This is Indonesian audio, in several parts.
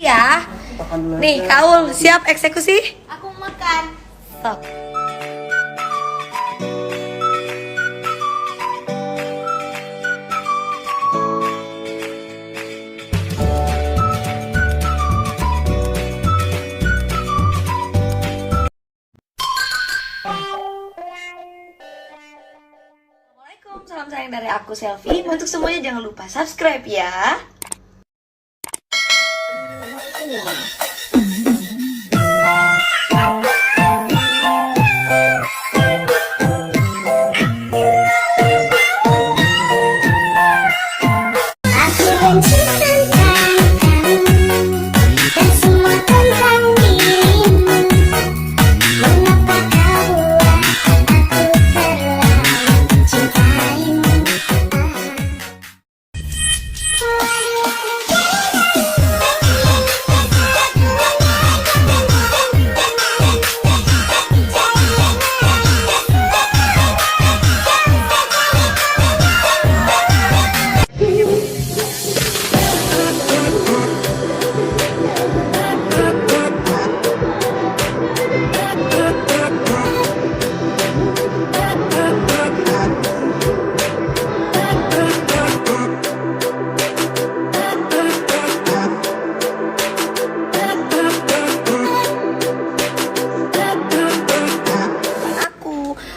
Ya. Nih, Kaul siap eksekusi? Aku makan. Sok. Assalamualaikum, salam sayang dari aku Selfie. Untuk semuanya jangan lupa subscribe ya.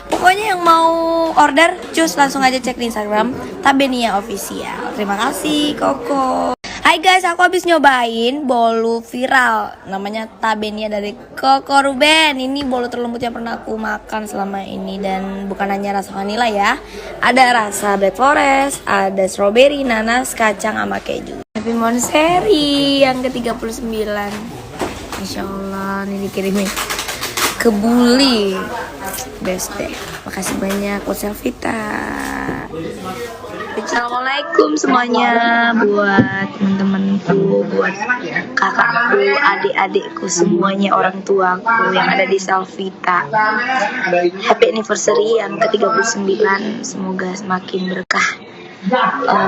Pokoknya yang mau order, cus langsung aja cek di Instagram Tabenia Official. Terima kasih Koko. Hai guys, aku habis nyobain bolu viral namanya Tabenia dari Koko Ruben. Ini bolu terlembut yang pernah aku makan selama ini. Dan bukan hanya rasa vanila ya, ada rasa black forest, ada strawberry, nanas, kacang, sama keju. Happy Monsteri yang ke-39. Masya Allah, ini dikirimin ke Bully. Best deh. Makasih banyak buat Selvita. Assalamualaikum semuanya, buat teman-temanku, buat kakakku, adik-adikku, semuanya, orang tuaku yang ada di Selvita. Happy anniversary yang ke-39. Semoga semakin berkah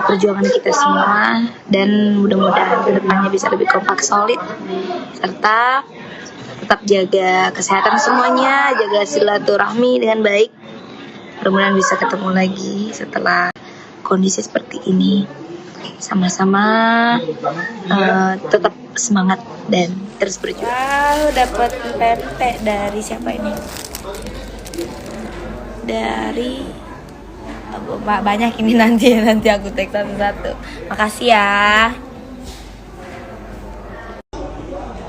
perjuangan kita semua, dan mudah-mudahan kedepannya bisa lebih kompak, solid, serta tetap jaga kesehatan semuanya, jaga silaturahmi dengan baik. Mudah-mudahan bisa ketemu lagi setelah kondisi seperti ini. Sama-sama tetap semangat dan terus berjuang. Wow, dapat pempek dari siapa ini? Dari banyak ini, nanti aku tag satu-satu. Makasih ya.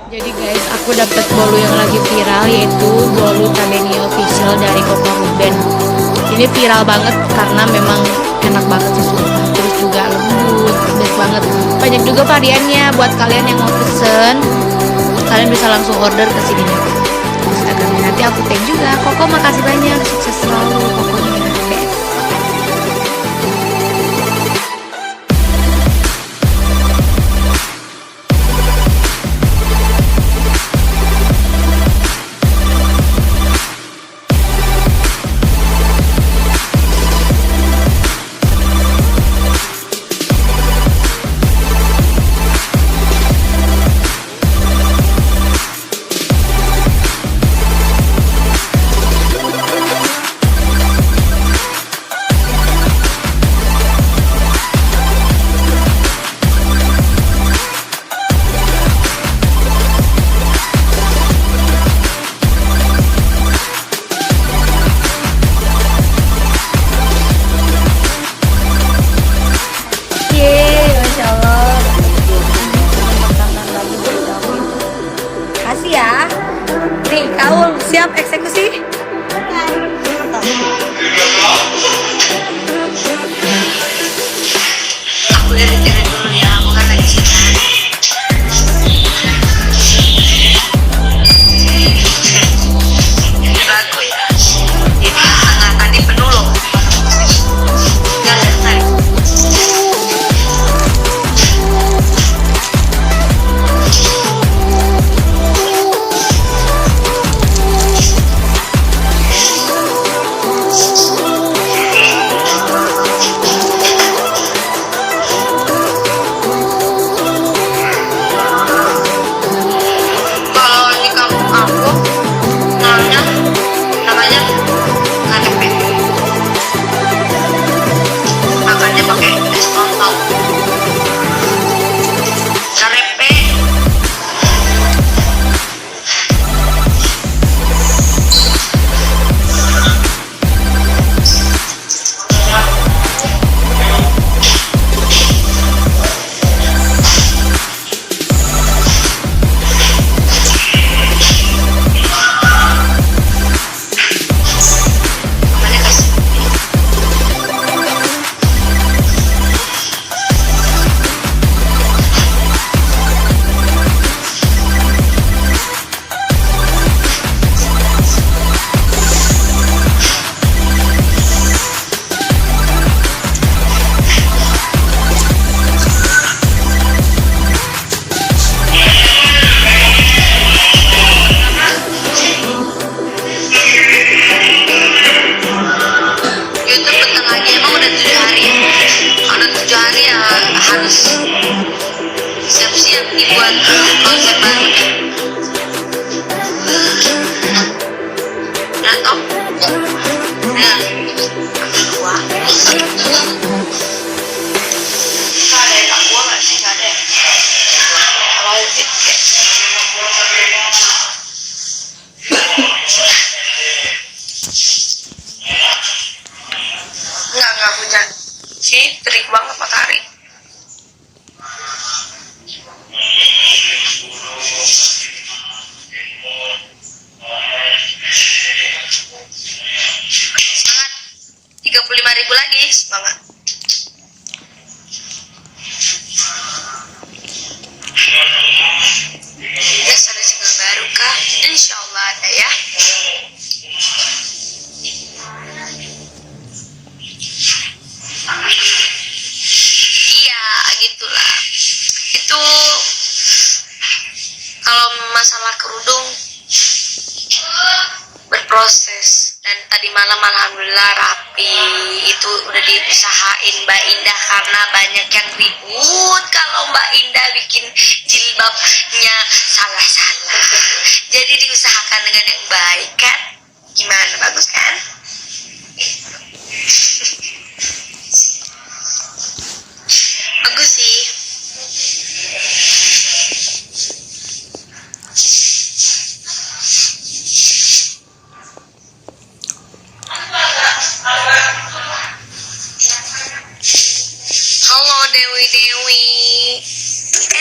Jadi guys, aku dapat bolu yang lagi viral, yaitu bolu Tabenia Official dari Koko Ruben. Ini viral banget karena memang enak banget sih, sumpah. Terus juga lembut, best banget. Banyak juga variannya. Buat kalian yang mau pesen, kalian bisa langsung order ke sini nih. Instagramnya nanti aku tag juga. Koko makasih banyak, sukses selalu pokoknya. Nih, Kaul siap eksekusi? Aku dari jalan dulu ya, aku kan lagi siaran. Aku ya, ini sangat tadi penuh loh. Gak selesai. buat konsep baru. Nah toh, nah, wah, ada yang aqua nggak sih? Nggak ada. Kalau itu nggak hujan sih, terik banget matahari. Semangat, 35.000 lagi, semangat. Guys, ada single baru kah? Insya Allah ada ya. Iya, gitulah. Itu kalau masalah kerudung berproses, dan tadi malam alhamdulillah rapi. Itu udah diusahain Mbak Indah karena banyak yang ribut kalau Mbak Indah bikin jilbabnya salah-salah. Jadi diusahakan dengan yang baik kan? Gimana, bagus kan? Bagus sih. Halo Dewi.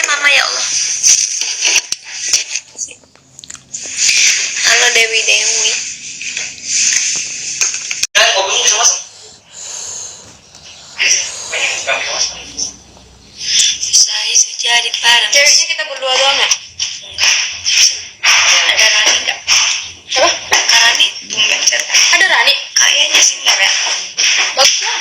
Mama ya Allah. Halo Dewi. Mobilmu bisa masuk? Bisa jadi parah. Ceweknya kita berdua doang nggak? Ada Rani nggak? Apa? Kak Rani? Ada Rani? Kayaknya sih nggak ya. Bagus lah.